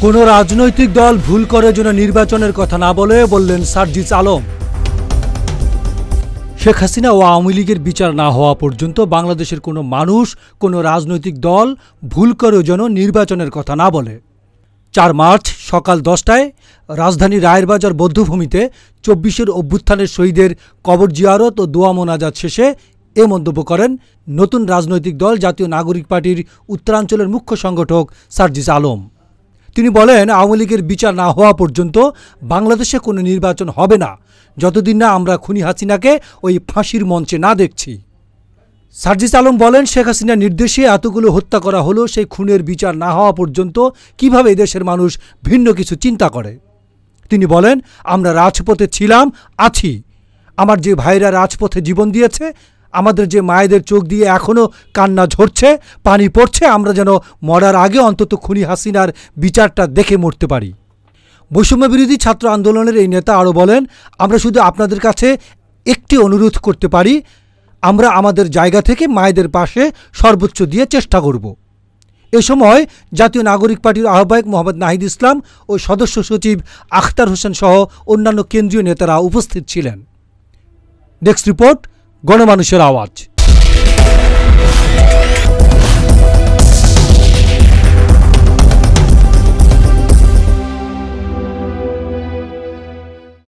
কোনো রাজনৈতিক দল ভুল করে যেন নির্বাচনের কথা না বললেন সার্জিস আলম। শেখ হাসিনা ও আওয়ামী লীগের বিচার না হওয়া পর্যন্ত বাংলাদেশের কোনো মানুষ, কোনো রাজনৈতিক দল ভুল করেও যেন নির্বাচনের কথা না বলে। ৪ মার্চ সকাল ১০টায় রাজধানী রায়েরবাজার বধ্যভূমিতে ২৪-এর অভ্যুত্থানের শহীদের কবর জিয়ারত ও দোয়া মোনাজাত শেষে এ মন্তব্য করেন নতুন রাজনৈতিক দল জাতীয় নাগরিক পার্টির উত্তরাঞ্চলের মুখ্য সংগঠক সার্জিস আলম। তিনি বলেন, আওয়ামী লীগের বিচার না হওয়া পর্যন্ত বাংলাদেশে কোনো নির্বাচন হবে না যতদিন না আমরা খুনি হাসিনাকে ওই ফাঁসির মঞ্চে না দেখছি। সার্জিস আলম বলেন, শেখ হাসিনার নির্দেশে এতগুলো হত্যা করা হলো, সেই খুনের বিচার না হওয়া পর্যন্ত কিভাবে এদেশের মানুষ ভিন্ন কিছু চিন্তা করে। তিনি বলেন, আমরা রাজপথে ছিলাম, আছি। আমার যে ভাইরা রাজপথে জীবন দিয়েছে, আমাদের যে মায়েদের চোখ দিয়ে এখনও কান্না ঝরছে, পানি পড়ছে, আমরা যেন মরার আগে অন্তত খুনি হাসিনার বিচারটা দেখে মরতে পারি। বৈষম্য বিরোধী ছাত্র আন্দোলনের এই নেতা আরও বলেন, আমরা শুধু আপনাদের কাছে একটি অনুরোধ করতে পারি, আমরা আমাদের জায়গা থেকে মায়েদের পাশে সর্বোচ্চ দিয়ে চেষ্টা করব। এ সময় জাতীয় নাগরিক পার্টির আহ্বায়ক মোহাম্মদ নাহিদ ইসলাম ও সদস্য সচিব আখতার হোসেন সহ অন্যান্য কেন্দ্রীয় নেতারা উপস্থিত ছিলেন। ডেস্ক রিপোর্ট, গণমানুষের আওয়াজ।